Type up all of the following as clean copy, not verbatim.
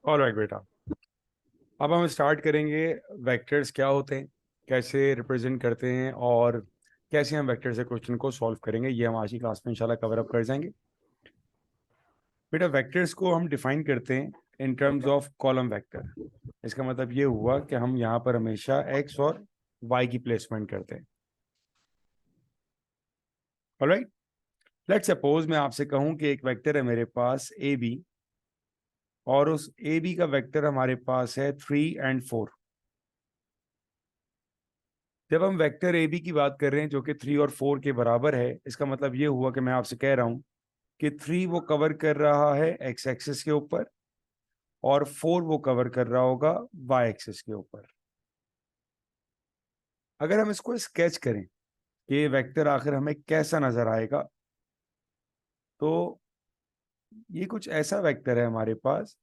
Alright बेटा, अब हम स्टार्ट करेंगे वेक्टर्स क्या होते हैं, कैसे रिप्रेजेंट करते हैं और कैसे हम वेक्टर से क्वेश्चन को सॉल्व करेंगे। ये हम आज की क्लास में इंशाल्लाह कवर अप कर जाएंगे। बेटा, वेक्टर्स को हम डिफाइन करते हैं इन टर्म्स ऑफ कॉलम वेक्टर। इसका मतलब ये हुआ कि हम यहाँ पर हमेशा एक्स और वाई की प्लेसमेंट करते हैं। ऑलराइट, लेट्स सपोज मैं आपसे कहूँ कि एक वेक्टर है मेरे पास ए बी, और उस ए बी का वेक्टर हमारे पास है 3 और 4। जब हम वेक्टर ए बी की बात कर रहे हैं जो कि 3 और 4 के बराबर है, इसका मतलब ये हुआ कि मैं आपसे कह रहा हूं कि 3 वो कवर कर रहा है एक्स एक्सिस के ऊपर और 4 वो कवर कर रहा होगा वाई एक्सिस के ऊपर। अगर हम इसको स्केच करें कि ये वेक्टर आखिर हमें कैसा नजर आएगा, तो ये कुछ ऐसा वेक्टर है हमारे पास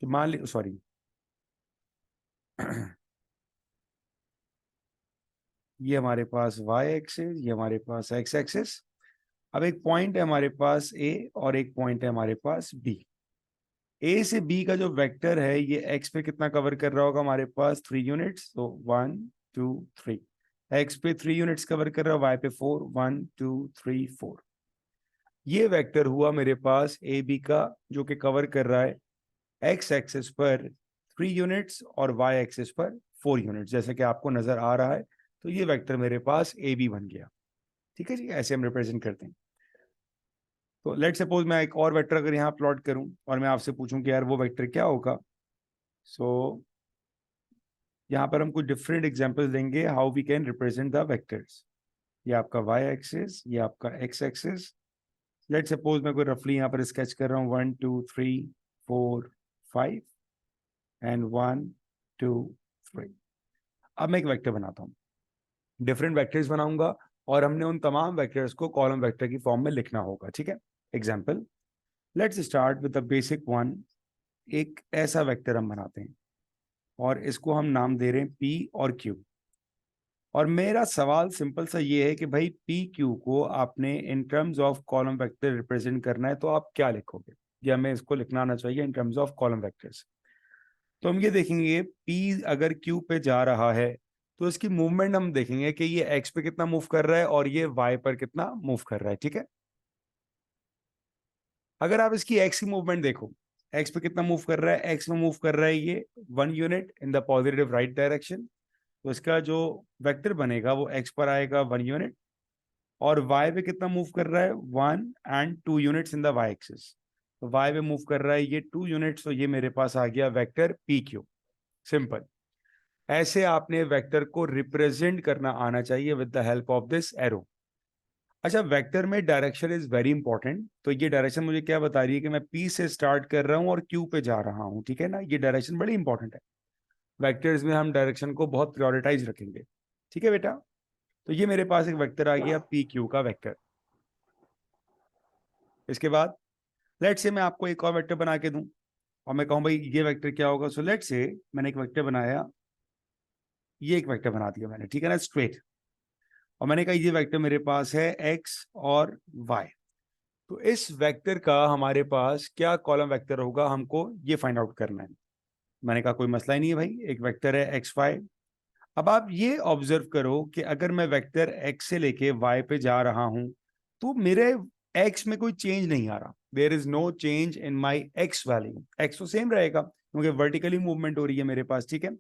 कि मान ली सॉरी ये हमारे पास वाई एक्सिस, ये हमारे पास एक्स एक्सिस। अब एक पॉइंट है हमारे पास ए और एक पॉइंट है हमारे पास बी। ए से बी का जो वेक्टर है ये एक्स पे कितना कवर कर रहा होगा, हमारे पास 3 यूनिट्स, तो 1 2 3। एक्स पे 3 यूनिट्स कवर कर रहा है, वाई पे 4, 1 2 3 4। ये वेक्टर हुआ मेरे पास ए बी का, जो कि कवर कर रहा है एक्स एक्सिस पर 3 यूनिट्स और वाई एक्सिस पर 4 यूनिट्स, जैसे कि आपको नजर आ रहा है। तो ये वेक्टर मेरे पास ए बी बन गया। ठीक है जी, ऐसे हम रिप्रेजेंट करते हैं। तो लेट सपोज मैं एक और वेक्टर अगर यहाँ प्लॉट करूं और मैं आपसे पूछूं कि यार वो वेक्टर क्या होगा, सो यहाँ पर हम कुछ डिफरेंट एग्जांपल्स देंगे how we can represent the vectors. ये आपका वाई एक्सिस, ये आपका एक्स एक्सिस। लेट सपोज मैं कोई रफली यहाँ पर स्केच कर रहा हूँ 1 2 3 4 5 एंड 1 2 3। अब मैं एक वेक्टर बनाता हूँ, डिफरेंट वेक्टर्स बनाऊंगा और हमने उन तमाम वेक्टर्स को कॉलम वेक्टर की फॉर्म में लिखना होगा। ठीक है, example, let's start with the basic one. एक ऐसा वेक्टर हम बनाते हैं और इसको हम नाम दे रहे हैं पी और क्यू। और मेरा सवाल सिंपल सा ये है कि भाई पी क्यू को आपने इन terms of column vector represent करना है, तो आप क्या लिखोगे, या हमें इसको लिखना आना चाहिए इन टर्म्स ऑफ कॉलम वेक्टर्स। तो हम ये देखेंगे पी अगर क्यू पे जा रहा है तो इसकी मूवमेंट हम देखेंगे कि ये एक्स पे कितना मूव कर रहा है और ये वाई पर कितना मूव कर रहा है। ठीक है, अगर आप इसकी एक्स की मूवमेंट देखो, एक्स पे कितना मूव कर रहा है, एक्स में मूव कर रहा है ये 1 unit in the positive right direction. तो इसका जो वेक्टर बनेगा वो एक्स पर आएगा 1 यूनिट, और वाई पे कितना मूव कर रहा है 1 and 2 units in the Y axis. तो वाई पे मूव कर रहा है ये 2 यूनिट्स, तो ये मेरे पास आ गया वेक्टर पी क्यू। सिंपल, ऐसे आपने वेक्टर को रिप्रेजेंट करना आना चाहिए with the help of this arrow. अच्छा, वेक्टर में डायरेक्शन इज वेरी इंपॉर्टेंट। तो ये डायरेक्शन मुझे क्या बता रही है कि मैं पी से स्टार्ट कर रहा हूं और क्यू पे जा रहा हूं। ठीक है ना, ये डायरेक्शन बड़ी इंपॉर्टेंट है। वेक्टर्स में हम डायरेक्शन को बहुत प्रायोरिटाइज रखेंगे। ठीक है बेटा, तो ये मेरे पास एक वेक्टर आ गया पी क्यू का वेक्टर। इसके बाद लेट से मैं आपको एक और वेक्टर बना के दूं और मैं कहूं भाई ये वेक्टर क्या होगा। सो लेट से मैंने एक वेक्टर बनाया, ये एक वेक्टर बना दिया मैंने, ठीक है ना, स्ट्रेट। और मैंने कहा ये वेक्टर मेरे पास है एक्स और वाई। तो इस वेक्टर का हमारे पास क्या कॉलम वेक्टर होगा, हमको ये फाइंड आउट करना है। मैंने कहा कोई मसला ही नहीं है भाई, एक वेक्टर है एक्स वाई। अब आप ये ऑब्जर्व करो कि अगर मैं वेक्टर एक्स से लेके वाई पे जा रहा हूं तो मेरे एक्स में कोई चेंज नहीं आ रहा। There is no change in my X value, X तो सेम रहेगा क्योंकि वर्टिकली मूवमेंट हो रही है मेरे पास। ठीक है,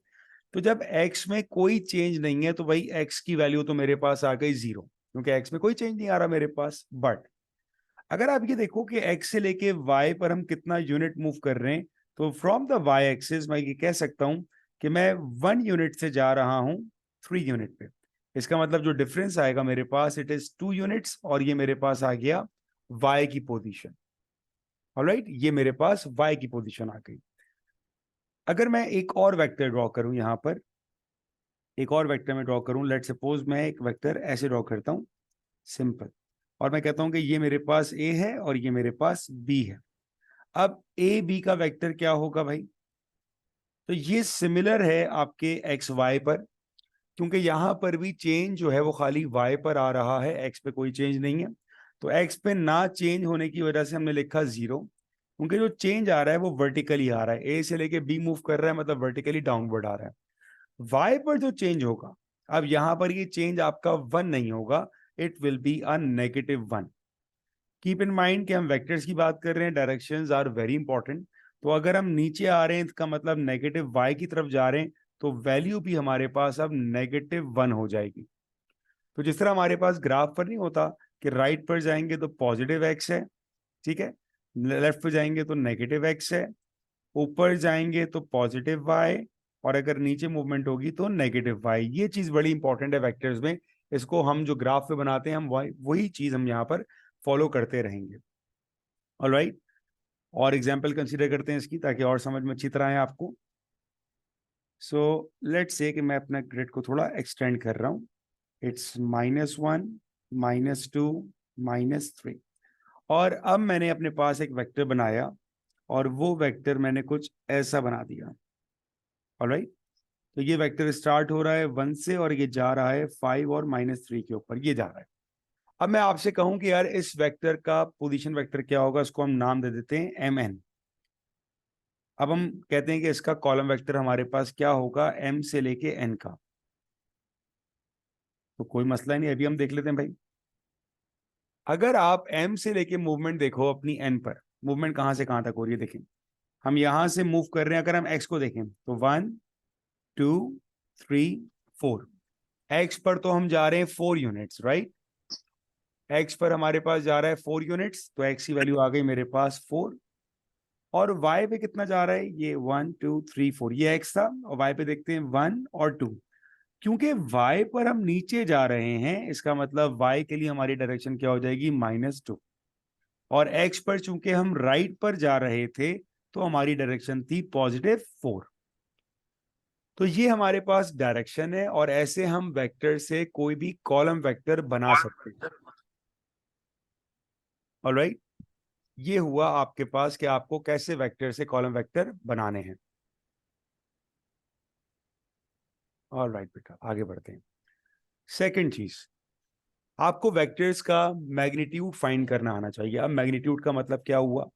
तो जब एक्स में कोई चेंज नहीं है तो भाई एक्स की वैल्यू तो मेरे पास आ गई 0, क्योंकि एक्स में कोई चेंज नहीं आ रहा मेरे पास। बट अगर आप ये देखो कि एक्स से लेके वाई पर हम कितना यूनिट मूव कर रहे हैं, तो फ्रॉम द वाई एक्सिस मैं ये कह सकता हूं कि मैं 1 यूनिट से जा रहा हूं 3 यूनिट पे। इसका मतलब जो डिफरेंस आएगा मेरे पास इट इज 2 यूनिट्स, और ये मेरे पास आ गया वाई की पोजीशन। ऑलराइट, ये मेरे पास वाई की पोजीशन आ गई। अगर मैं एक और वेक्टर ड्रॉ करूं यहां पर, एक और वेक्टर में ड्रॉ करूं, लेट सपोज मैं एक वेक्टर ऐसे ड्रॉ करता हूं, सिंपल, और मैं कहता हूं कि ये मेरे पास ए है और ये मेरे पास बी है। अब ए बी का वेक्टर क्या होगा भाई, तो ये सिमिलर है आपके एक्स वाई पर, क्योंकि यहां पर भी चेंज जो है वो खाली वाई पर आ रहा है, एक्स पे कोई चेंज नहीं है। तो एक्स पे ना चेंज होने की वजह से हमने लिखा 0, उनके जो चेंज आ रहा है वो वर्टिकली आ रहा है, ए से लेके बी मूव कर रहा है, मतलब वर्टिकली डाउनवर्ड आ रहा है। वाई पर जो चेंज होगा, अब यहां पर ये चेंज आपका 1 नहीं होगा, it will be a -1। Keep in mind कि हम वेक्टर्स की बात कर रहे हैं, डायरेक्शंस आर वेरी इंपॉर्टेंट। तो अगर हम नीचे आ रहे हैं इसका मतलब नेगेटिव वाई की तरफ जा रहे हैं, तो वैल्यू भी हमारे पास अब -1 हो जाएगी। तो जिस तरह हमारे पास ग्राफ पर नहीं होता कि राइट पर जाएंगे तो पॉजिटिव एक्स है, ठीक है, लेफ्ट पर जाएंगे तो नेगेटिव एक्स है, ऊपर जाएंगे तो पॉजिटिव वाई, और अगर नीचे मूवमेंट होगी तो नेगेटिव वाई। ये चीज बड़ी इंपॉर्टेंट है वेक्टर्स में, इसको हम जो ग्राफ पे बनाते हैं हम वही चीज हम यहाँ पर फॉलो करते रहेंगे। ऑलराइट, और एग्जाम्पल कंसीडर करते हैं इसकी, ताकि और समझ में अच्छी तरह आए आपको। सो लेट्स से कि मैं अपना ग्रिड को थोड़ा एक्सटेंड कर रहा हूँ। इट्स -1, -2, -3, और अब मैंने अपने पास एक वेक्टर बनाया, और वो वेक्टर मैंने कुछ ऐसा बना दिया। ऑलराइट, तो ये वेक्टर स्टार्ट हो रहा है 1 से और ये जा रहा है 5 और -3 के ऊपर ये जा रहा है। अब मैं आपसे कहूं कि यार इस वेक्टर का पोजीशन वेक्टर क्या होगा, इसको हम नाम दे देते हैं mn। अब हम कहते हैं कि इसका कॉलम वेक्टर हमारे पास क्या होगा, m से लेके n का। तो कोई मसला नहीं, अभी हम देख लेते हैं भाई। अगर आप m से लेके मूवमेंट देखो अपनी n पर, मूवमेंट कहां से कहां तक हो रही है देखें। हम यहां से मूव कर रहे हैं, अगर हम x को देखें तो 1 2 3 4, x पर तो हम जा रहे हैं 4 यूनिट्स, राइट। x पर हमारे पास जा रहा है 4 यूनिट्स, तो x की वैल्यू आ गई मेरे पास 4। और y पे कितना जा रहा है, ये 1 2 3 4, ये x था, और y पे देखते हैं 1 और 2। क्योंकि y पर हम नीचे जा रहे हैं, इसका मतलब y के लिए हमारी डायरेक्शन क्या हो जाएगी, -2। और x पर चूंकि हम राइट पर जा रहे थे, तो हमारी डायरेक्शन थी +4। तो ये हमारे पास डायरेक्शन है, और ऐसे हम वेक्टर से कोई भी कॉलम वेक्टर बना सकते हैं। ऑलराइट, ये हुआ आपके पास कि आपको कैसे वेक्टर से कॉलम वेक्टर बनाने हैं। ऑलराइट बेटा, आगे बढ़ते हैं। सेकंड चीज, आपको वेक्टर्स का मैग्नीट्यूड फाइंड करना आना चाहिए। अब मैग्नीट्यूड का मतलब क्या हुआ,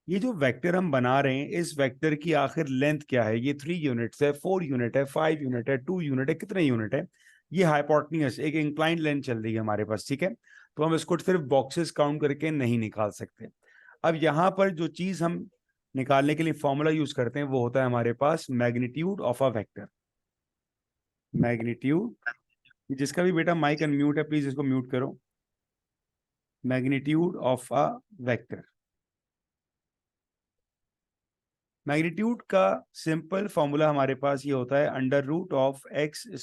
ये जो वेक्टर हम बना रहे हैं, इस वेक्टर की आखिर लेंथ क्या है। ये 3 यूनिट्स है, 4 यूनिट है, 5 यूनिट है, 2 यूनिट है, कितने यूनिट है। ये हाइपोटेन्यूस एक इंक्लाइंड लेंथ चल रही है हमारे पास, ठीक है। तो हम इसको सिर्फ बॉक्सेस काउंट करके नहीं निकाल सकते। अब यहाँ पर जो चीज हम निकालने के लिए फॉर्मूला यूज करते हैं वो होता है हमारे पास magnitude of a vector. Magnitude, जिसका भी बेटा माइक अनम्यूट है प्लीज इसको म्यूट करो। Magnitude of a vector, magnitude का सिंपल फॉर्मूला हमारे पास ये होता है √(x²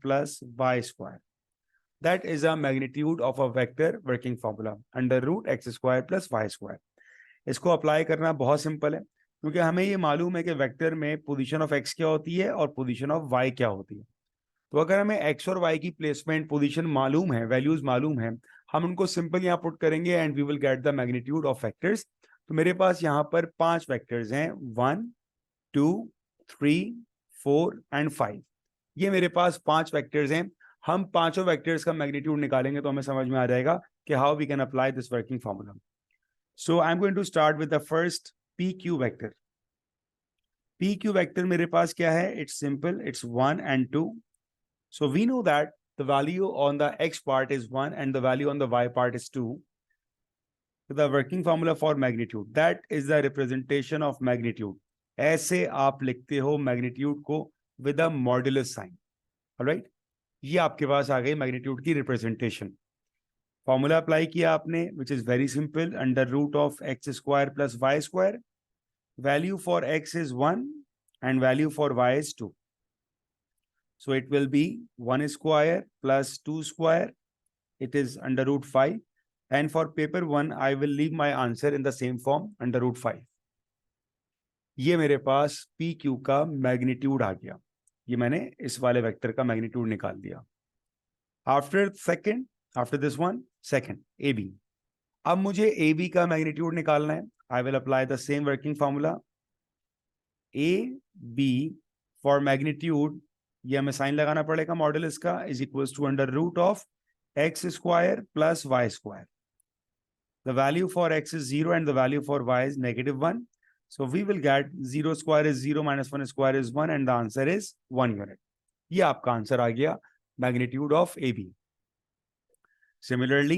+ y²। That is a magnitude of a vector working formula, √(x² + y²। इसको अप्लाई करना बहुत सिंपल है, क्योंकि हमें ये मालूम है कि वेक्टर में पोजीशन ऑफ x क्या होती है और पोजीशन ऑफ y क्या होती है। तो अगर हमें x और y की प्लेसमेंट पोजीशन मालूम है, वैल्यूज मालूम है, हम उनको सिंपल यहाँ पुट करेंगे and we will get the magnitude of vectors. तो मेरे पास यहाँ पर 5 वेक्टर्स हैं, 1 2 3 4 एंड 5। ये मेरे पास 5 वेक्टर्स हैं। हम पांचों वेक्टर्स का मैग्नीट्यूड निकालेंगे तो हमें समझ में आ जाएगा कि how we can apply this working formula. So I am going to start with the first P Q vector. P Q vector मेरे पास क्या है, it's simple, it's 1 and 2। So we know that the value on the x part is 1 and the value on the y part is 2. So the working formula for magnitude, that is the representation of magnitude. ऐसे आप लिखते हो magnitude को with a modulus sign. Alright? ये आपके पास आ गई magnitude की representation. Formula apply किया आपने, which is very simple, √(x² + y². Value for x is 1 and value for y is 2. So it will be 1² + 2². It is √5. And for paper 1, I will leave my answer in the same form, √5. ये मेरे पास P Q का magnitude आ गया। ये मैंने इस वाले vector का magnitude निकाल दिया। After this one, second A B. अब मुझे ए बी का मैग्नीट्यूड निकालना है। I will apply the same working formula. A B for magnitude, ये हमें साइन लगाना पड़ेगा मॉडुलस का, is equal to √(x² + y²। The value for x is 0 and the value for y is -1. So we will get 0 square is 0 minus 1 square is 1 and the answer is 1 unit. ये आपका answer आ गया magnitude of AB. Similarly,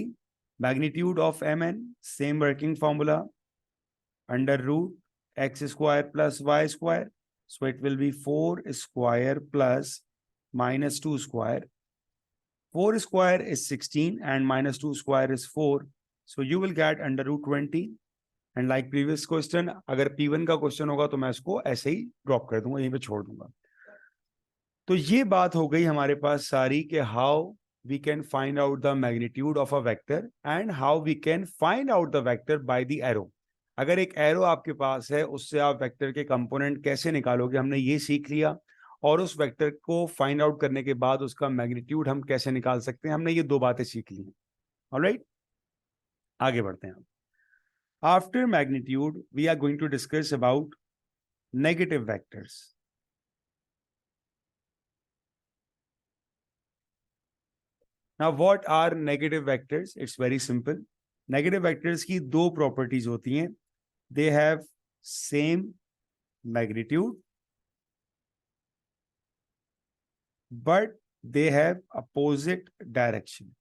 magnitude of Mn, same working formula, under root x square plus y square. So it will be 4 square plus minus 2 square. 4 square is 16 and minus 2 square is 4. So you will get under root 20. And like previous question, अगर P1 का question होगा तो मैं इसको ऐसे ही drop कर दूंगा, यहीं पे छोड़ दूंगा. तो ये बात हो गई हमारे पास सारी कि how we can find out the magnitude of a vector and how we can find out the vector by the arrow. अगर एक एरो आपके पास है उससे आप वेक्टर के कंपोनेंट कैसे निकालोगे, हमने ये सीख लिया. और उस वेक्टर को फाइंड आउट करने के बाद उसका मैग्नीट्यूड हम कैसे निकाल सकते हैं, हमने ये दो बातें सीख ली हैं. ऑलराइट, आगे बढ़ते हैं. After magnitude we are going to discuss about negative vectors. Now, what are negative vectors? It's very simple. Negative vectors की दो properties होती हैं. They have same magnitude, but they have opposite direction.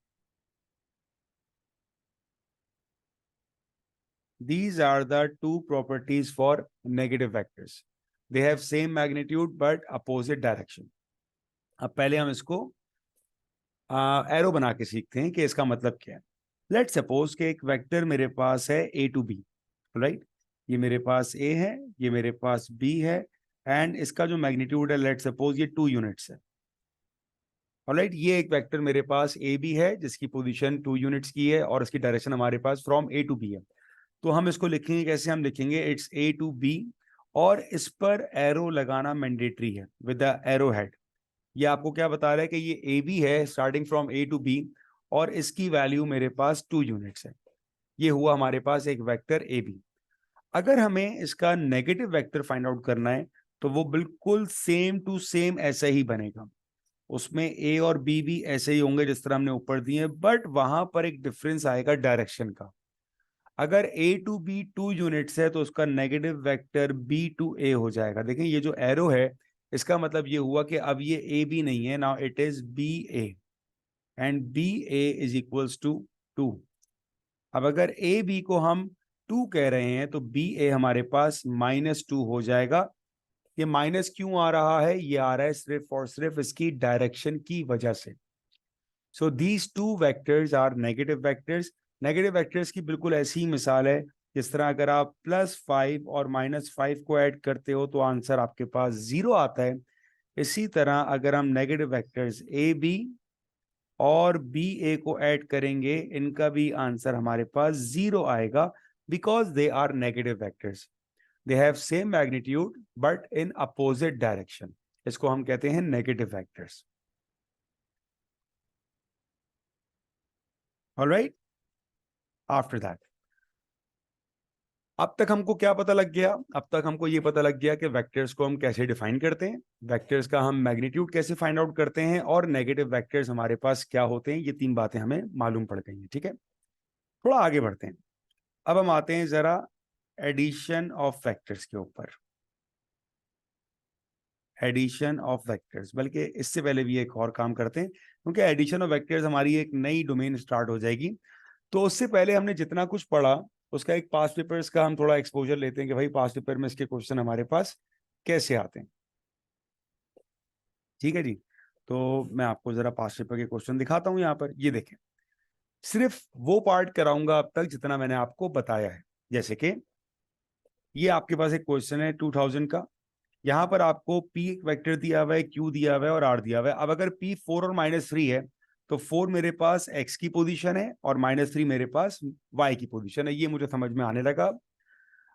These are the two properties for negative vectors. They have same magnitude, but opposite direction. अब पहले हम इसको arrow बना के सीखते हैं कि इसका मतलब क्या है. लेट्स सपोज कि एक वेक्टर मेरे पास है a to b, राइट. ये मेरे पास a है, ये मेरे पास b है, एंड इसका जो मैग्नीट्यूड है लेट्स सपोज ये 2 यूनिट्स है. ऑलराइट, ये एक वेक्टर मेरे पास a b है जिसकी पोजीशन 2 यूनिट्स की है और इसकी डायरेक्शन हमारे पास फ्रॉम a to b है. तो हम इसको लिखेंगे कैसे, हम लिखेंगे इट्स a to b और इस पर एरो लगाना मैंडेटरी है विद द एरो हेड. ये आपको क्या बता रहा है कि ये ए बी है starting from A to B और इसकी वैल्यू मेरे पास 2 यूनिट्स है. ये हुआ हमारे पास एक वेक्टर ए बी. अगर हमें इसका नेगेटिव वेक्टर फाइंड आउट करना है तो वो बिल्कुल सेम टू सेम ऐसा ही बनेगा. उसमें ए और बी भी ऐसे ही होंगे जिस तरह हमने ऊपर दिए, बट वहां पर एक डिफरेंस आएगा डायरेक्शन का. अगर ए टू बी 2 यूनिट्स है तो उसका नेगेटिव वेक्टर बी टू ए हो जाएगा. देखें ये जो एरो है इसका मतलब ये हुआ कि अब ये ए बी नहीं है, now it is B A and B A is equals to 2. अब अगर ए बी को हम 2 कह रहे हैं तो बी ए हमारे पास -2 हो जाएगा. ये माइनस क्यों आ रहा है, ये आ रहा है सिर्फ और सिर्फ इसकी डायरेक्शन की वजह से. So these 2 vectors are negative vectors. Negative vectors की बिल्कुल ऐसी ही मिसाल है जिस तरह अगर आप +5 और -5 को ऐड करते हो तो आंसर आपके पास 0 आता है. इसी तरह अगर हम नेगेटिव वेक्टर्स ए बी और बी ए को ऐड करेंगे इनका भी आंसर हमारे पास 0 आएगा because they are negative vectors. They have same magnitude but in opposite direction. इसको हम कहते हैं negative vectors. Alright, after that अब तक हमको क्या पता लग गया, अब तक हमको ये पता लग गया कि वेक्टर्स को हम कैसे डिफाइन करते हैं, वेक्टर्स का हम मैग्नीट्यूड कैसे फाइंड आउट करते हैं और नेगेटिव वेक्टर्स हमारे पास क्या होते हैं. ये 3 बातें हमें मालूम पड़ गई हैं. ठीक है, थोड़ा आगे बढ़ते हैं. अब हम आते हैं जरा एडिशन ऑफ वेक्टर्स के ऊपर. एडिशन ऑफ वेक्टर्स, बल्कि इससे पहले भी एक और काम करते हैं क्योंकि एडिशन ऑफ वेक्टर्स हमारी एक नई डोमेन स्टार्ट हो जाएगी. तो उससे पहले हमने जितना कुछ पढ़ा उसका एक पास्ट पेपर्स का हम थोड़ा एक्सपोजर लेते हैं कि भाई पास्ट पेपर में इसके क्वेश्चन हमारे पास कैसे आते हैं. ठीक है जी, तो मैं आपको जरा पास्ट पेपर के क्वेश्चन दिखाता हूं. यहाँ पर ये देखें, सिर्फ वो पार्ट कराऊंगा अब तक जितना मैंने आपको बताया है. जैसे कि ये आपके पास एक क्वेश्चन है 2000 का. यहाँ पर आपको P एक वेक्टर दिया हुआ है, Q दिया हुआ है और R दिया हुआ है. अब अगर P 4 और -3 है तो 4 मेरे पास x की पोजीशन है और -3 मेरे पास y की पोजीशन है. ये मुझे समझ में आने लगा.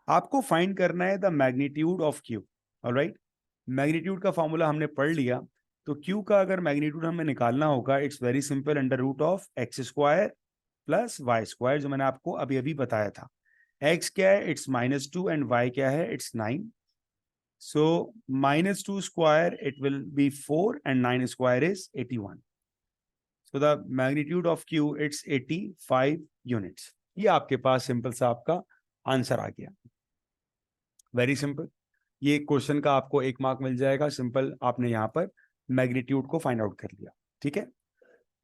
आपको फाइंड करना है the magnitude of Q. Alright, magnitude का फॉर्मूला हमने पढ़ लिया. तो Q का अगर मैग्नीट्यूड हमें निकालना होगा it's very simple, under root of x² plus y², जो मैंने आपको अभी अभी बताया था. x क्या है, इट्स -2 एंड y क्या है, it's 9. So -2 square it will be 4 and 9 square is 81. So the magnitude of Q it's 85 units. ये आपके पास सिंपल सा आपका आंसर आ गया। Very simple. ये क्वेश्चन का आपको 1 मार्क मिल जाएगा। सिंपल, आपने यहाँ पर मैग्नीट्यूड को फाइंड आउट कर लिया। ठीक है,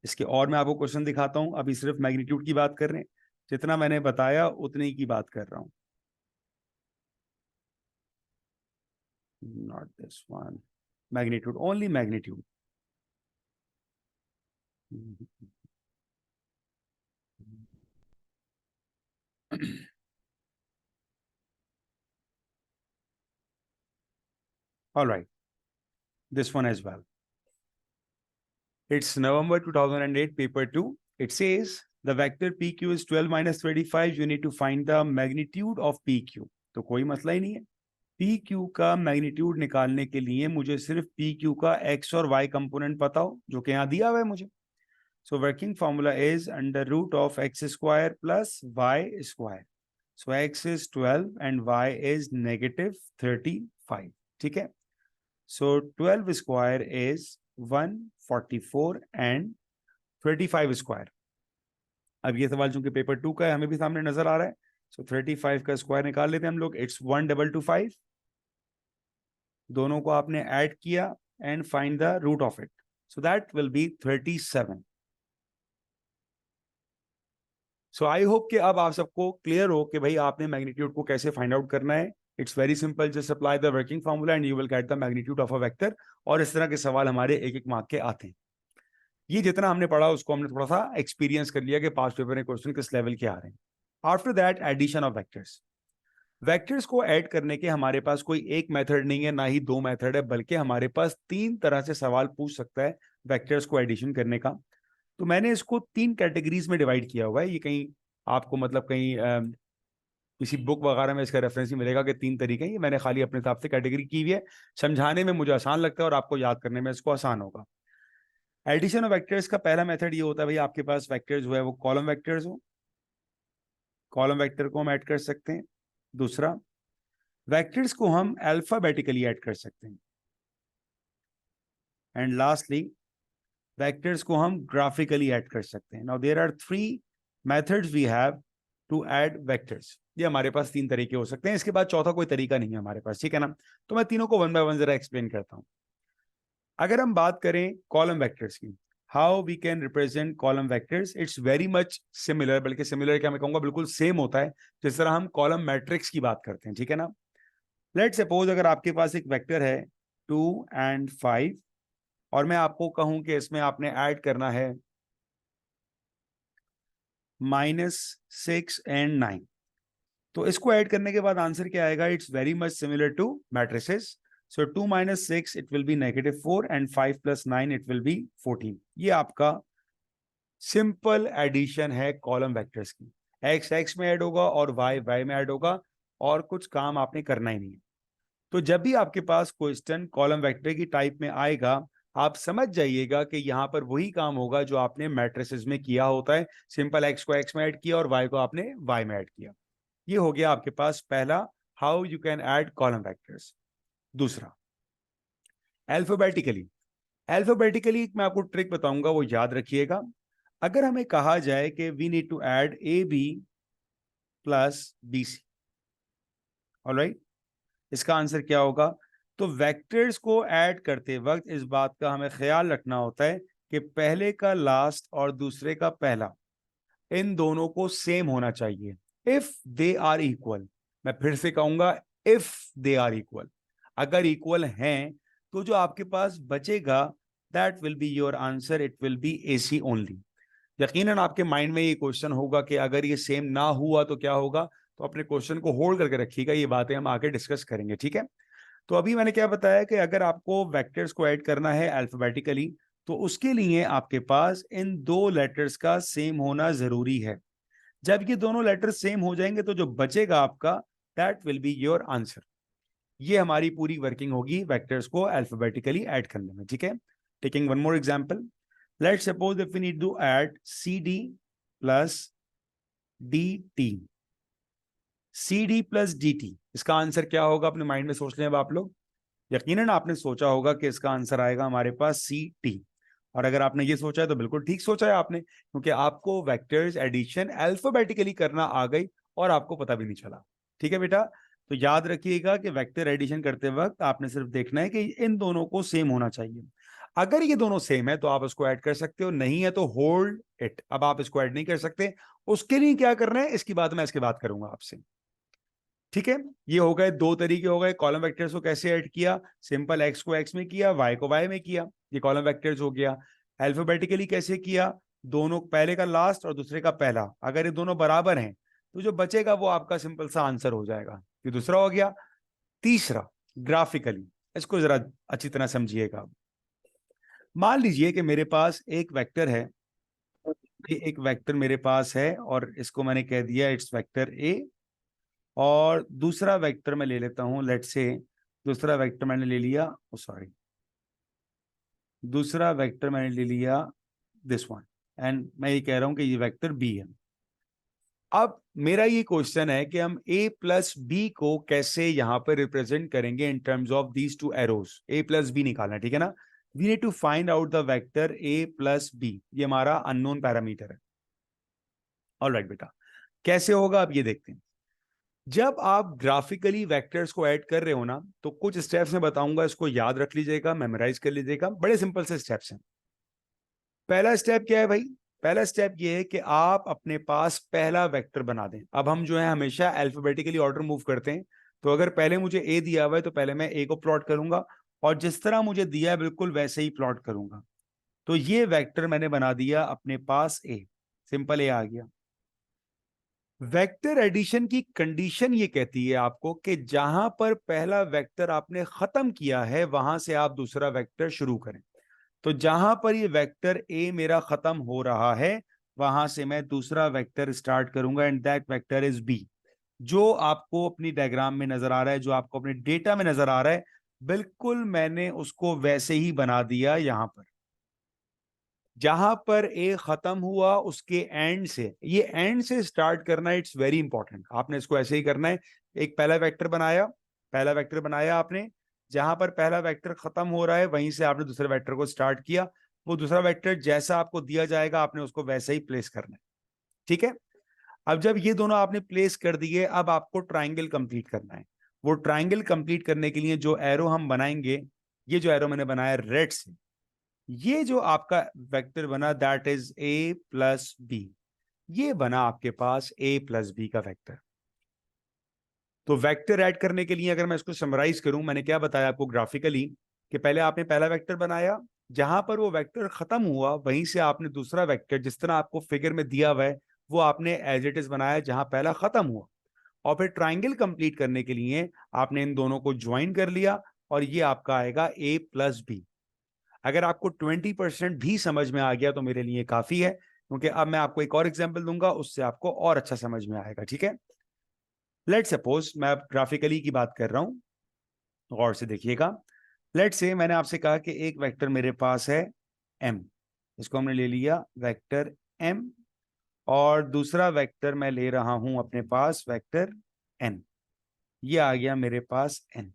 इसके और मैं आपको क्वेश्चन दिखाता हूं। अभी सिर्फ मैग्नीट्यूड की बात कर रहे हैं, जितना मैंने बताया उतने ही की बात कर रहा हूं। Not this one, magnitude, only magnitude. All right, this one as well. It's November 2008, paper 2. It says the vector PQ is 12 minus 35. You need to find the magnitude of PQ. तो कोई मसला ही नहीं है। PQ का magnitude निकालने के लिए मुझे सिर्फ PQ का X और Y कंपोनेंट पता हो, जो कि यहाँ दिया हुआ है मुझे। So working formula is under root of x square plus y square. So x is 12 and y is negative 35. ठीक है, so 12 square is 144 and 35 square. अब ये सवाल चूंकि पेपर 2 का है, हमें भी सामने नजर आ रहा है, so 35 का स्क्वायर निकाल लेते हैं हम लोग। It's 1225. दोनों को आपने ऐड किया and find the root of it. So that will be 37. So I hope कि अब आप सबको क्लियर हो कि भाई आपने मैग्नीट्यूड को कैसे फाइंड आउट करना है। It's very simple, just apply the working formula and you will get the magnitude of a vector. और इस तरह के सवाल हमारे 1-1 मार्क के आते हैं। ये जितना हमने पढ़ा उसको हमने थोड़ा सा एक्सपीरियंस कर लिया कि पास्ट पेपर में क्वेश्चन किस लेवल के आ रहे हैं। After that, addition of vectors. Vectors को ऐड करने के हमारे पास कोई एक मेथड नहीं है, ना ही 2 मेथड है, बल्कि हमारे पास 3 तरह से सवाल पूछ सकता है वेक्टर्स को एडिशन करने का। तो मैंने इसको 3 कैटेगरीज में डिवाइड किया हुआ है। ये कहीं आपको मतलब कहीं किसी बुक वगैरह में इसका रेफरेंस ही मिलेगा कि 3 तरीके हैं। ये मैंने खाली अपने हिसाब से कैटेगरी की हुई है, समझाने में मुझे आसान लगता है और आपको याद करने में इसको आसान होगा। एडिशन ऑफ वेक्टर्स का पहला मेथड ये होता है भाई, आपके पास वेक्टर्स जो है वो कॉलम वेक्टर्स हो, कॉलम वेक्टर को हम ऐड कर सकते हैं। दूसरा, वेक्टर्स को हम अल्फाबेटिकली ऐड कर सकते हैं। एंड लास्टली, वेक्टर्स को हम ग्राफिकली ऐड कर सकते हैं। Now there are 3 methods we have to add vectors. ये हमारे पास 3 तरीके हो सकते हैं, इसके बाद चौथा कोई तरीका नहीं है हमारे पास। ठीक है ना, तो मैं तीनों को 1 बाय 1 जरा एक्सप्लेन करता हूं। अगर हम बात करें कॉलम वेक्टर्स की, how we can represent column vectors, it's very much similar, बल्कि सिमिलर क्या मैं कहूंगा, बिल्कुल सेम होता है जिस तरह हम कॉलम मैट्रिक्स की बात करते हैं। ठीक है ना, लेट सपोज अगर आपके पास एक वेक्टर है 2 and 5 और मैं आपको कहूं कि इसमें आपने ऐड करना है -6 and 9, तो इसको ऐड करने के बाद आंसर क्या आएगा? It's very much similar to matrices. So 2 - 6 it will be -4 and 5 + 9 it will be 14। ये आपका सिंपल एडिशन है कॉलम वेक्टर्स की। एक्स एक्स में ऐड होगा और वाई वाई में ऐड होगा, और कुछ काम आपने करना ही नहीं है। तो जब भी आपके पास क्वेश्चन कॉलम वेक्टर की टाइप में आएगा, आप समझ जाइएगा कि यहां पर वही काम होगा जो आपने मैट्रिसेस में किया होता है। सिंपल एक्स को एक्स में ऐड किया और वाई को आपने वाई में ऐड किया। ये हो गया आपके पास पहला, how you can add column vectors. दूसरा, अल्फाबेटिकली। अल्फाबेटिकली मैं आपको ट्रिक बताऊंगा, वो याद रखिएगा। अगर हमें कहा जाए कि we need to add AB + BC, alright, इसका आंसर क्या होगा? तो वेक्टर्स को ऐड करते वक्त इस बात का हमें ख्याल रखना होता है कि पहले का लास्ट और दूसरे का पहला, इन दोनों को सेम होना चाहिए। इफ दे आर इक्वल, मैं फिर से कहूंगा, इफ दे आर इक्वल, अगर इक्वल हैं तो जो आपके पास बचेगा that will be your answer, it will be AC only. यकीनन आपके माइंड में ये क्वेश्चन होगा कि अगर ये सेम ना हुआ तो क्या होगा, तो अपने क्वेश्चन को होल्ड करके रखिएगा, ये बातें हम आगे डिस्कस करेंगे। ठीक है, तो अभी मैंने क्या बताया कि अगर आपको वेक्टर्स को ऐड करना है अल्फाबेटिकली, तो उसके लिए आपके पास इन 2 लेटर्स का सेम होना जरूरी है। जब ये दोनों लेटर्स सेम हो जाएंगे तो जो बचेगा आपका, that will be your answer. ये हमारी पूरी वर्किंग होगी वेक्टर्स को अल्फाबेटिकली ऐड करने में। ठीक है, taking one more example, let's suppose if we need to add CD + DT। CD + DT, इसका आंसर क्या होगा? अपने माइंड में सोच लें अब आप लोग। यकीनन आपने सोचा होगा कि इसका आंसर आएगा हमारे पास CT। और अगर आपने ये सोचा है तो बिल्कुल ठीक सोचा है आपने, क्योंकि आपको वेक्टर्स एडिशन अल्फाबेटिकली करना आ गई और आपको पता भी नहीं चला। ठीक है बेटा, तो याद रखिएगा कि वेक्टर एडिशन करते वक्त आपने सिर्फ देखना है कि इन दोनों को सेम होना चाहिए। अगर ये दोनों सेम है तो आप इसको ऐड कर सकते हो, नहीं है तो होल्ड इट। अब आप इसको ऐड नहीं कर सकते, उसके लिए क्या करना है इसकी बात मैं इसके बाद करूंगा आपसे। ठीक है, ये हो गए दो तरीके हो गए कॉलम वेक्टर्स को कैसे ऐड किया। सिंपल एक्स को एक्स में किया, वाई को वाई में किया, ये कॉलम वेक्टर्स हो गया। अल्फाबेटिकली कैसे किया, दोनों पहले का लास्ट और दूसरे का पहला, अगर ये दोनों बराबर हैं तो जो बचेगा वो आपका सिंपल सा आंसर हो जाएगा। ये दूसरा हो गया। तीसरा, ग्राफिकली, इसको जरा अच्छी तरह समझिएगा। मान लीजिए कि मेरे पास एक वेक्टर है, ये एक वेक्टर मेरे पास है और इसको मैंने कह दिया इट्स वेक्टर ए, और दूसरा वेक्टर मैं ले लेता हूं, लेट्स से दूसरा वेक्टर मैंने ले लिया, सॉरी, दूसरा वेक्टर मैंने ले लिया दिस वन, एंड मैं ये कह रहा हूं कि ये वेक्टर बी है। अब मेरा ये क्वेश्चन है कि हम a प्लस बी को कैसे यहां पर रिप्रेजेंट करेंगे in terms of these two arrows. a plus B निकालना, ठीक है ना। We need to find out the vector a plus B, ये हमारा अननोन पैरामीटर है। ऑलराइट बेटा, कैसे होगा अब ये देखते हैं। जब आप ग्राफिकली वेक्टर्स को ऐड कर रहे हो ना, तो कुछ स्टेप्स मैं बताऊंगा, इसको याद रख लीजिएगा, मेमोराइज कर लीजिएगा, बड़े सिंपल से स्टेप्स हैं। पहला स्टेप क्या है भाई, पहला स्टेप ये है कि आप अपने पास पहला वेक्टर बना दें। अब हम जो है हमेशा अल्फाबेटिकली ऑर्डर मूव करते हैं, तो अगर पहले मुझे ए दिया हुआ है तो पहले मैं ए को प्लॉट करूंगा और जिस तरह मुझे दिया है बिल्कुल वैसे ही प्लॉट करूंगा। तो ये वेक्टर मैंने बना दिया अपने पास ए, सिंपल ए आ गया। वेक्टर एडिशन की कंडीशन ये कहती है आपको कि जहां पर पहला वेक्टर आपने खत्म किया है वहां से आप दूसरा वेक्टर शुरू करें। तो जहां पर ये वेक्टर ए मेरा खत्म हो रहा है वहां से मैं दूसरा वेक्टर स्टार्ट करूंगा, and that vector is B. जो आपको अपनी डायग्राम में नजर आ रहा है, जो आपको अपने डेटा में नजर आ रहा है, बिल्कुल मैंने उसको वैसे ही बना दिया। यहां पर जहां पर ए खत्म हुआ उसके एंड से, ये एंड से स्टार्ट करना, इट्स वेरी इंपॉर्टेंट। आपने इसको ऐसे ही करना है। एक पहला वेक्टर बनाया, पहला वेक्टर बनाया आपने, जहां पर पहला वेक्टर खत्म हो रहा है वहीं से आपने दूसरे वेक्टर को स्टार्ट किया। वो दूसरा वेक्टर जैसा आपको दिया जाएगा आपने उसको वैसे ही प्लेस करना है। ठीक है, अब जब ये दोनों आपने प्लेस कर दिए, अब आपको ट्राइंगल कंप्लीट करना है। वो ट्राइंगल कंप्लीट करने के लिए जो एरो हम बनाएंगे, ये जो एरो मैंने बनाया रेड से, ये जो आपका वेक्टर बना that is A plus B, ये बना आपके पास ए प्लस बी का वेक्टर। तो वेक्टर ऐड करने के लिए अगर मैं इसको समराइज करूं, मैंने क्या बताया आपको ग्राफिकली, कि पहले आपने पहला वेक्टर बनाया, जहां पर वो वेक्टर खत्म हुआ वहीं से आपने दूसरा वेक्टर जिस तरह आपको फिगर में दिया हुआ है वो आपने एज इट इज बनाया जहां पहला खत्म हुआ। और फिर ट्राइंगल कंप्लीट करने के लिए आपने इन दोनों को ज्वाइन कर लिया और ये आपका आएगा ए प्लस बी। अगर आपको 20% भी समझ में आ गया तो मेरे लिए काफी है, क्योंकि अब मैं आपको एक और एग्जांपल दूंगा, उससे आपको और अच्छा समझ में आएगा। ठीक है, लेट सपोज मैं अब ग्राफिकली की बात कर रहा हूं, गौर से देखिएगा। लेट से मैंने आपसे कहा कि एक वेक्टर मेरे पास है m, इसको हमने ले लिया वेक्टर m, और दूसरा वेक्टर मैं ले रहा हूं अपने पास वेक्टर n, ये आ गया मेरे पास n।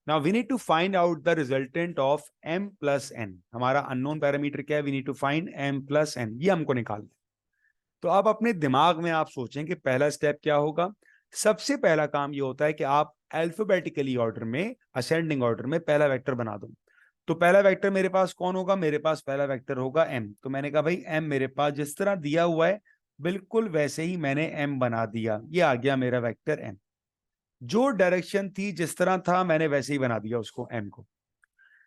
Now we need to find out the resultant of m plus n। हमारा अननोन पैरामीटर क्या है, we need to find m plus n, ये हमको निकालना है। तो अब अपने दिमाग में आप सोचें कि पहला स्टेप क्या होगा। सबसे पहला काम ये होता है कि आप अल्फाबेटिकली ऑर्डर में, असेंडिंग ऑर्डर में पहला वेक्टर बना दो। तो पहला वेक्टर मेरे पास कौन होगा, मेरे पास पहला वेक्टर होगा m। तो मैंने कहा भाई m मेरे पास जिस तरह दिया हुआ है बिल्कुल वैसे ही मैंने m बना दिया, ये आ गया मेरा वेक्टर m। जो डायरेक्शन थी जिस तरह था मैंने वैसे ही बना दिया उसको m को।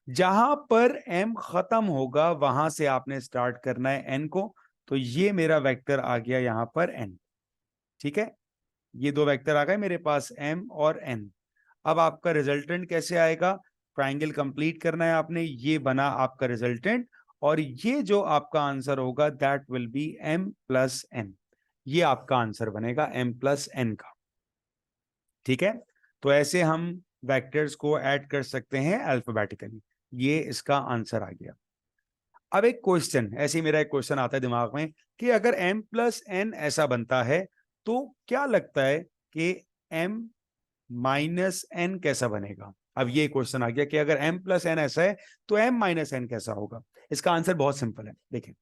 जहां पर m खत्म होगा वहां से आपने स्टार्ट करना है n को। तो ये मेरा वेक्टर आ गया यहां पर n। ठीक है, ये दो वेक्टर आ गए मेरे पास m और n। अब आपका रिजल्टेंट कैसे आएगा, ट्राइंगल कंप्लीट करना है आपने, ये बना आपका रिजल्टेंट, और ये जो आपका आंसर होगा that will B m plus n। ये आपका आंसर बनेगा m प्लस n का। ठीक है, तो ऐसे हम वेक्टर्स को ऐड कर सकते हैं अल्फाबेटिकली। ये इसका आंसर आ गया। अब एक क्वेश्चन, ऐसे ही मेरा एक क्वेश्चन आता है दिमाग में कि अगर m प्लस n ऐसा बनता है तो क्या लगता है कि m माइनस n कैसा बनेगा। अब ये क्वेश्चन आ गया कि अगर m प्लस n ऐसा है तो m माइनस n कैसा होगा। इसका आंसर बहुत सिंपल है। देखें,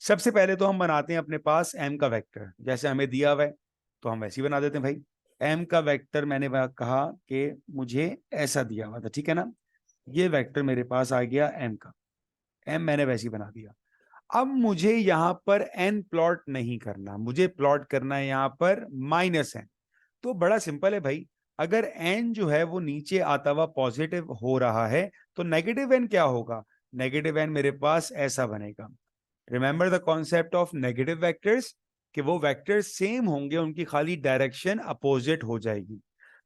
सबसे पहले तो हम बनाते हैं अपने पास m का वेक्टर, जैसे हमें दिया हुआ है तो हम वैसे ही बना देते हैं भाई। m का वेक्टर मैंने कहा कि मुझे ऐसा दिया हुआ था, ठीक है ना। ये वेक्टर मेरे पास आ गया m का, m मैंने वैसे ही बना दिया। अब मुझे यहां पर n प्लॉट नहीं करना, मुझे प्लॉट करना है यहां पर माइनस n। तो बड़ा सिंपल है भाई, अगर n जो है वो नीचे आता हुआ पॉजिटिव हो रहा है तो नेगेटिव n क्या होगा, नेगेटिव n मेरे पास ऐसा बनेगा। Remember the concept of negative vectors, कि वो वेक्टर्स सेम होंगे, उनकी खाली डायरेक्शन अपोजिट हो जाएगी।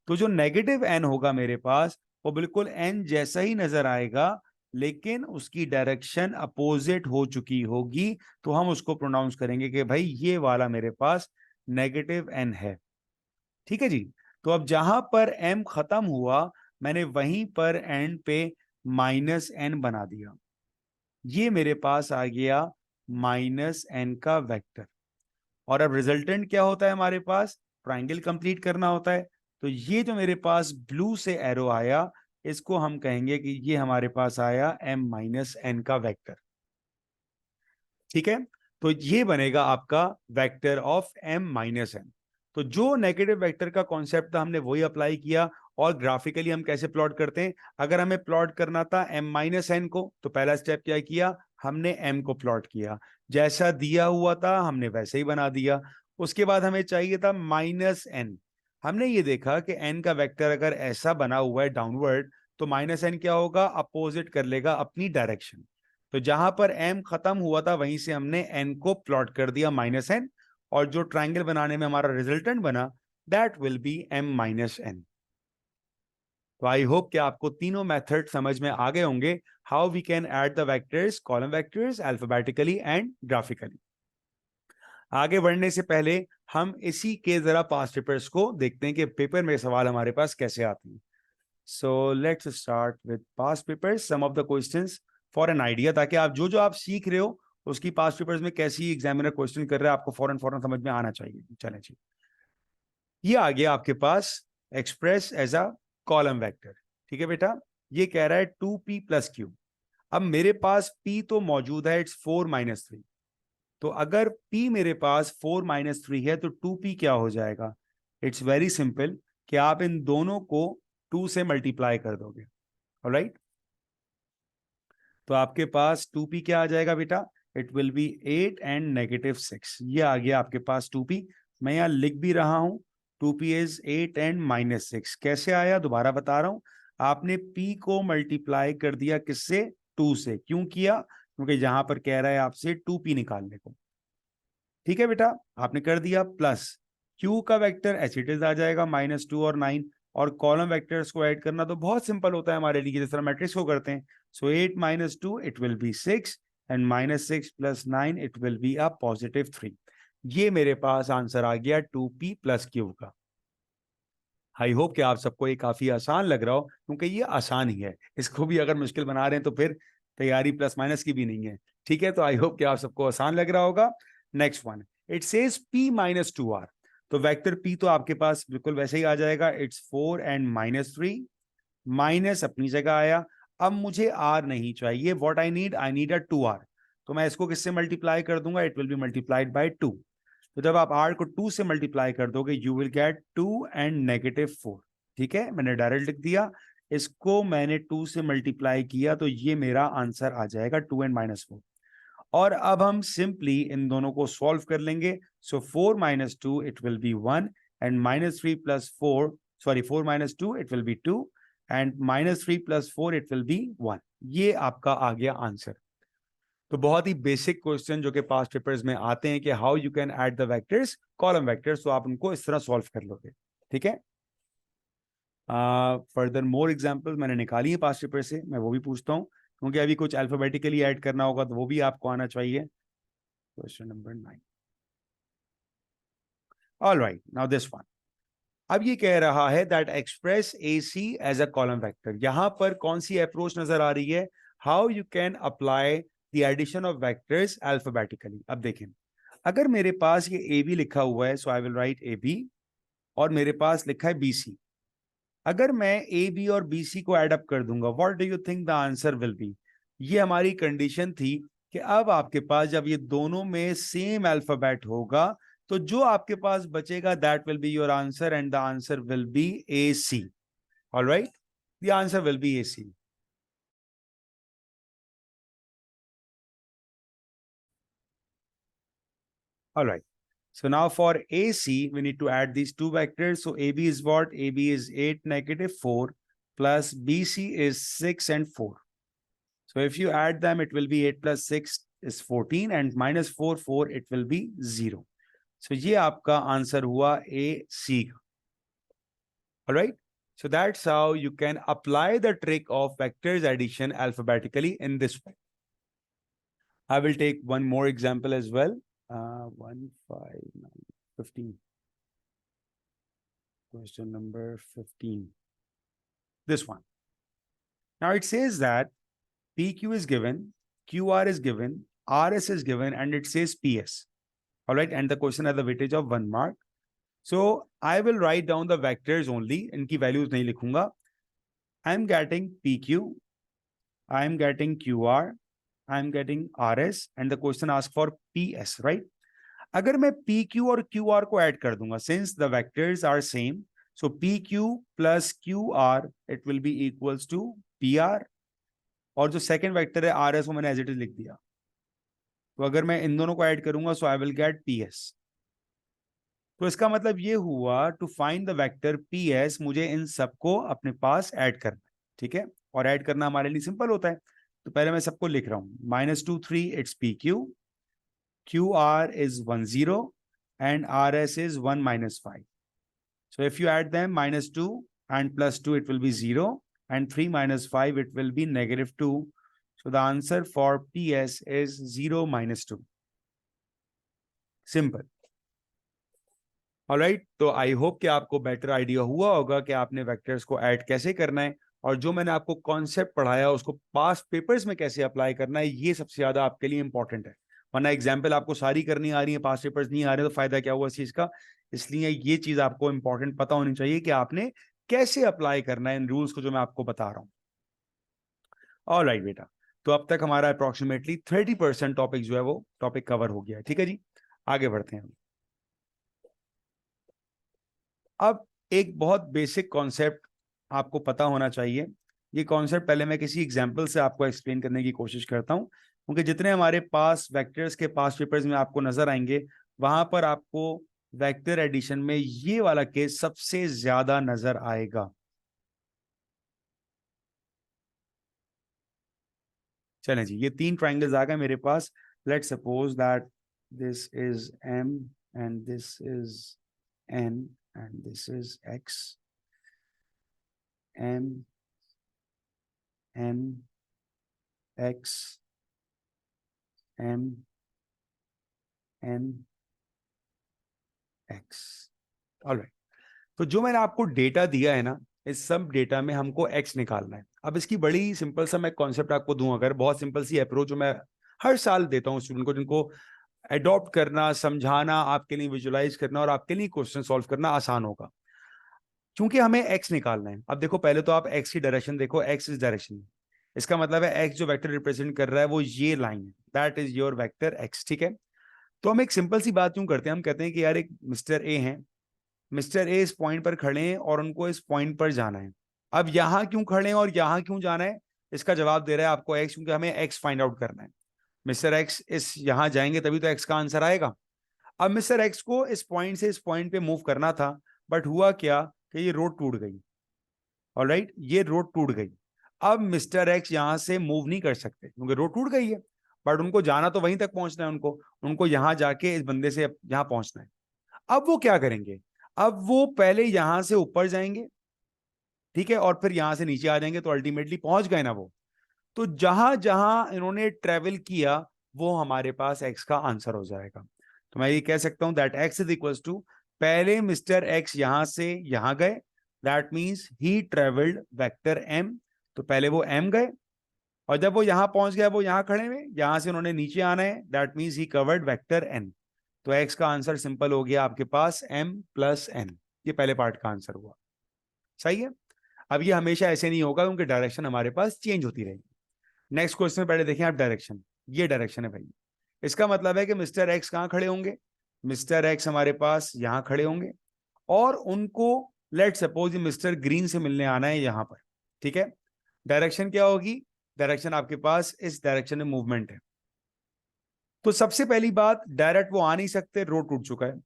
तो जो नेगेटिव n होगा मेरे पास वो बिल्कुल n जैसा ही नजर आएगा, लेकिन उसकी डायरेक्शन अपोजिट हो चुकी होगी। तो हम उसको प्रोनाउंस करेंगे कि भाई ये वाला मेरे पास नेगेटिव n है। ठीक है जी। तो अब जहां पर m खत्म हुआ मैंने वहीं पर एंड पे माइनस n बना दिया। ये मेरे पास आ गया माइनस n का वेक्टर। और अब रिजल्टेंट क्या होता है हमारे पास, ट्राइंगल कंप्लीट करना होता है। तो ये जो मेरे पास ब्लू से एरो आया, इसको हम कहेंगे कि ये हमारे पास आया m माइनस n का वेक्टर। ठीक है, तो ये बनेगा आपका vector of m minus n। तो जो नेगेटिव वेक्टर का कॉन्सेप्ट था हमने वही अप्लाई किया। और ग्राफिकली हम कैसे प्लॉट करते हैं, अगर हमें प्लॉट करना था m माइनस n को, तो पहला स्टेप क्या किया, हमने m को प्लॉट किया, जैसा दिया हुआ था हमने वैसे ही बना दिया। उसके बाद हमें चाहिए था माइनस n। हमने ये देखा कि n का वेक्टर अगर ऐसा बना हुआ है डाउनवर्ड, तो माइनस n क्या होगा, अपोजिट कर लेगा अपनी डायरेक्शन। तो जहां पर m खत्म हुआ था वहीं से हमने n को प्लॉट कर दिया माइनस n, और जो ट्राइंगल बनाने में हमारा रिजल्टेंट बना that will B m minus n। तो आई होप कि आपको तीनों मेथड समझ में आ गए होंगे, how we can add the vectors, column vectors alphabetically and graphically. आगे बढ़ने से पहले हम इसी के जरा पास्ट पेपर्स को देखते हैं कि पेपर में सवाल हमारे पास कैसे आते हैं। So let's start with past papers, some of the questions for an idea, ताकि आप जो जो आप सीख रहे हो उसकी पास्ट पेपर्स में कैसी एग्जामिनर क्वेश्चन कर रहा है आपको फौरन फौरन समझ में आना चाहिए। चलें जी, ये आ गया आपके पास express as a column vector. ठीक है बेटा, ये कह रहा है 2p प्लस क्यू। अब मेरे पास p तो मौजूद है, इट्स 4 माइनस 3। तो अगर p मेरे पास 4 माइनस 3 है तो 2p क्या हो जाएगा, इट्स वेरी सिंपल, कि आप इन दोनों को 2 से मल्टीप्लाई कर दोगे। ऑलराइट, तो आपके पास 2p क्या आ जाएगा बेटा, it will be 8 and negative 6। ये आ गया आपके पास 2p। मैं यहां लिख भी रहा हूं, 2p इज 8 एंड माइनस 6। कैसे आया, दोबारा बता रहा हूं, आपने p को मल्टीप्लाई कर दिया किससे, 2 से। क्यों किया, क्योंकि यहां पर कह रहा है आपसे 2p निकालने को। ठीक है बेटा, आपने कर दिया प्लस q का वेक्टर एच इट इज आ जाएगा -2 और 9। और कॉलम वेक्टर्स को ऐड करना तो बहुत सिंपल होता है हमारे लिए, जिस तरह मैट्रिक्स को करते हैं। सो 8 minus 2 it will be 6 and -6 plus 9 it will be a positive 3। ये मेरे पास आंसर आ गया 2p प्लस क्यू का। आई होप कि आप सबको ये काफी आसान लग रहा हो, क्योंकि ये आसान ही है। इसको भी अगर मुश्किल बना रहे हैं तो फिर तैयारी प्लस माइनस की भी नहीं है। ठीक है, तो आई होप कि आप सबको आसान लग रहा होगा। Next one, it says p minus 2r। तो वेक्टर p तो आपके पास बिल्कुल वैसे ही आ जाएगा, इट्स 4 एंड -3। माइनस अपनी जगह आया। अब मुझे r नहीं चाहिए, what I need a 2r। तो मैं इसको किससे मल्टीप्लाई कर दूंगा, it will be multiplied by 2। तो जब आप r को 2 से मल्टीप्लाई कर दोगे यू विल गेट 2 एंड -4। ठीक है, मैंने डायरेक्ट लिख दिया, इसको मैंने 2 से मल्टीप्लाई किया, तो ये मेरा आंसर आ जाएगा 2 एंड -4। और अब हम सिंपली इन दोनों को सॉल्व कर लेंगे। सो 4 minus 2 it will be 1 and -3 plus 4, sorry 4 minus 2 it will be 2 and -3 plus 4 it will be 1। ये आपका आ गया आंसर। तो बहुत ही बेसिक क्वेश्चन जो कि पास्ट पेपर्स में आते हैं कि how you can add the vectors, column vectors, तो आप उनको इस तरह सॉल्व कर लोगे। ठीक है, फर्दर मोर एग्जांपल्स मैंने निकाली है पास्ट पेपर से, मैं वो भी पूछता हूँ, क्योंकि अभी कुछ अल्फाबेटिकली ऐड करना होगा तो वो भी आपको आना चाहिए। Question number 9। Alright, now this one. अब ये कह रहा है that express AC as a column vector. यहां पर कौन सी अप्रोच नजर आ रही है, how you can apply the addition of vectors alphabetically. अब देखें, अगर मेरे पास ये AB लिखा हुआ है, सो आई विल राइट AB, और मेरे पास लिखा है BC। अगर मैं ए बी और बी सी को एड अप कर दूंगा, what do you think the answer will B? ये हमारी कंडीशन थी कि अब आपके पास जब ये दोनों में सेम अल्फाबेट होगा तो जो आपके पास बचेगा that will be your answer and the answer will be A C. Alright, the answer will be A C. Alright. So now for AC, we need to add these two vectors. So AB is what? AB is 8, -4 plus BC is 6 and 4. So if you add them, it will be 8 plus 6 is 14 and -4, 4, it will be 0. So ये आपका answer हुआ AC. Alright. So that's how you can apply the trick of vectors addition alphabetically in this way. I will take one more example as well. 1, 5, 9, 15. Question number 15. This one. Now it says that PQ is given, QR is given, RS is given, and it says PS. All right. And the question has the weightage of 1 mark. So I will write down the vectors only. इनकी values नहीं लिखूंगा. I'm getting PQ. I'm getting QR. I'm getting RS. And the question asks for PS, right? अगर मैं PQ और QR को add कर दूंगा, since the vectors are same, so PQ plus QR, it will be equals to PR. और जो second vector है RS वो मैंने एज इट इज लिख दिया. तो अगर मैं इन दोनों को ऐड करूंगा so I will get PS. तो इसका मतलब ये हुआ to find the vector PS मुझे इन सबको अपने पास ऐड करना है. ठीक है, और ऐड करना हमारे लिए सिंपल होता है. तो पहले मैं सबको लिख रहा हूं. -2, 3 it's PQ, QR is 1, 0 and RS is 1, -5. So if you add them, -2 and +2 it will be 0 and 3 - 5 it will be -2. So the answer for PS is 0, -2. Simple. Alright, तो आई होप कि आपको बेटर आइडिया हुआ होगा कि आपने vectors को add कैसे करना है, और जो मैंने आपको कॉन्सेप्ट पढ़ाया उसको पास पेपर्स में कैसे अप्लाई करना है, ये सबसे ज्यादा आपके लिए इंपॉर्टेंट है. वरना एग्जाम्पल आपको सारी करनी आ रही है, पास पेपर्स नहीं आ रहे, तो फायदा क्या हुआ इस चीज का. इसलिए ये चीज आपको इंपॉर्टेंट पता होनी चाहिए कि आपने कैसे अप्लाई करना है इन रूल्स को जो मैं आपको बता रहा हूं. ऑलराइट बेटा, तो अब तक हमारा अप्रोक्सीमेटली 30% टॉपिक जो है वो टॉपिक कवर हो गया है. ठीक है जी, आगे बढ़ते हैं. अब एक बहुत बेसिक कॉन्सेप्ट आपको पता होना चाहिए. ये कॉन्सेप्ट पहले मैं किसी एग्जांपल से आपको एक्सप्लेन करने की कोशिश करता हूं, क्योंकि जितने हमारे पास वेक्टर्स के पास पेपर्स में आपको नजर आएंगे वहां पर आपको वेक्टर एडिशन में ये वाला केस सबसे ज्यादा नजर आएगा. चलें जी, ये 3 ट्राइंगल्स आ गए मेरे पास. Let's suppose that this is M and this is N and this is X. M, N, X, M, N, X. Alright, तो जो मैंने आपको डेटा दिया है ना, इस सब डेटा में हमको X निकालना है. अब इसकी बड़ी सिंपल सा मैं कॉन्सेप्ट आपको दूं, अगर बहुत सिंपल सी अप्रोच जो मैं हर साल देता हूं स्टूडेंट को, जिनको अडॉप्ट करना, समझाना, आपके लिए विजुलाइज करना और आपके लिए क्वेश्चन सॉल्व करना आसान होगा. क्योंकि हमें x निकालना है. अब देखो, पहले तो आप x की डायरेक्शन देखो, x इज डायरेक्शन. इसका मतलब है x जो वेक्टर रिप्रेजेंट कर रहा है वो ये लाइन है, that is your vector x. ठीक है, तो हम एक सिंपल सी बात क्यों करते हैं, हम कहते हैं कि यार एक मिस्टर ए है, मिस्टर ए इस पॉइंट पर खड़े हैं और उनको इस पॉइंट पर जाना है. अब यहां क्यों खड़े हैं और यहां क्यों जाना है, इसका जवाब दे रहा है आपको x, क्योंकि हमें x फाइंड आउट करना है. मिस्टर एक्स इस यहां जाएंगे तभी तो x का आंसर आएगा. अब मिस्टर एक्स को इस पॉइंट से इस पॉइंट पे मूव करना था, बट हुआ क्या कि ये रोड टूट गई. ऑलराइट, ये रोड टूट गई. अब मिस्टर एक्स यहां से मूव नहीं कर सकते क्योंकि रोड टूट गई है, बट उनको जाना तो वहीं तक पहुंचना है. उनको यहां जाके इस बंदे से यहां पहुंचना है. अब वो क्या करेंगे, अब वो पहले यहां से ऊपर जाएंगे, ठीक है, और फिर यहां से नीचे आ जाएंगे, तो अल्टीमेटली पहुंच गए ना वो. तो जहां जहां इन्होंने ट्रेवल किया वो हमारे पास एक्स का आंसर हो जाएगा. तो मैं ये कह सकता हूं that X is equal to, पहले मिस्टर एक्स यहां से यहां गए, that means he travelled vector m. तो पहले वो m गए, और जब वो यहां पहुंच गया वो यहां खड़े हुए, यहां से उन्होंने नीचे आना है, that means he covered vector n. तो x का आंसर सिंपल हो गया आपके पास m + n. ये पहले पार्ट का आंसर हुआ. सही है. अब ये हमेशा ऐसे नहीं होगा क्योंकि डायरेक्शन हमारे पास चेंज होती रहेगी। नेक्स्ट क्वेश्चन पहले देखें आप डायरेक्शन। ये डायरेक्शन है भाई, इसका मतलब है कि मिस्टर एक्स कहां खड़े होंगे, मिस्टर एक्स हमारे पास यहां खड़े होंगे और उनको लेट सपोज मिस्टर ग्रीन से मिलने आना है यहां पर, ठीक है। डायरेक्शन क्या होगी, डायरेक्शन आपके पास इस डायरेक्शन में मूवमेंट है। तो सबसे पहली बात, डायरेक्ट वो आ नहीं सकते, रोड टूट चुका है,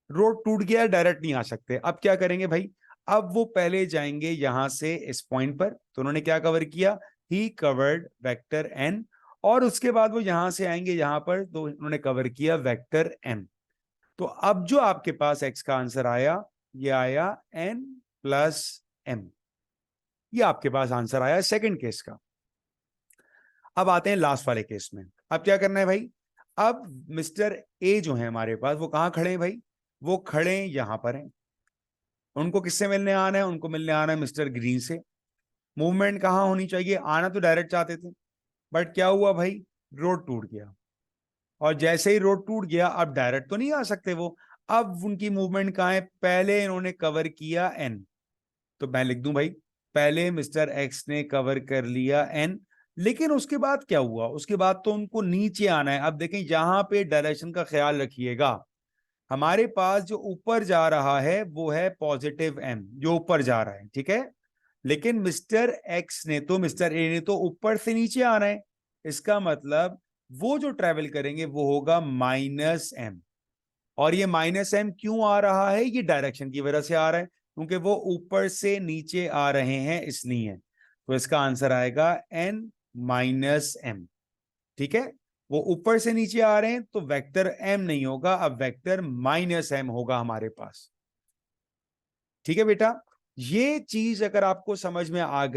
रोड टूट गया है, डायरेक्ट नहीं आ सकते। अब क्या करेंगे भाई, अब वो पहले जाएंगे यहां से इस पॉइंट पर, तो उन्होंने क्या कवर किया, ही कवर्ड वेक्टर एन, और उसके बाद वो यहां से आएंगे यहां पर, तो उन्होंने कवर किया वेक्टर एम। तो अब जो आपके पास एक्स का आंसर आया, ये आया एन प्लस एम, ये आपके पास आंसर आया सेकंड केस का। अब आते हैं लास्ट वाले केस में। अब क्या करना है भाई, अब मिस्टर ए जो है हमारे पास, वो कहां खड़े हैं भाई, वो खड़े यहां पर हैं। उनको किससे मिलने आना है, उनको मिलने आना है मिस्टर ग्रीन से। मूवमेंट कहां होनी चाहिए, आना तो डायरेक्ट चाहते थे, बट क्या हुआ भाई, रोड टूट गया। और जैसे ही रोड टूट गया, अब डायरेक्ट तो नहीं आ सकते वो, अब उनकी मूवमेंट कहां है, पहले इन्होंने कवर किया एन, तो मैं लिख दूं भाई, पहले मिस्टर एक्स ने कवर कर लिया एन। लेकिन उसके बाद क्या हुआ, उसके बाद तो उनको नीचे आना है। अब देखें यहां पे डायरेक्शन का ख्याल रखिएगा, हमारे पास जो ऊपर जा रहा है वो है पॉजिटिव एम, जो ऊपर जा रहा है, ठीक है। लेकिन मिस्टर एक्स ने तो, मिस्टर ए ने तो ऊपर से नीचे आना है, इसका मतलब वो जो ट्रेवल करेंगे वो होगा माइनस एम। और ये माइनस एम क्यों आ रहा है, ये डायरेक्शन की वजह से आ रहा है, क्योंकि वो ऊपर से नीचे आ रहे हैं इसलिए। तो इसका आंसर आएगा एन माइनस एम, ठीक है। वो ऊपर से नीचे आ रहे हैं तो वेक्टर एम नहीं होगा, अब वेक्टर माइनस एम होगा हमारे पास। ठीक है बेटा, ये चीज अगर आपको समझ में आ गई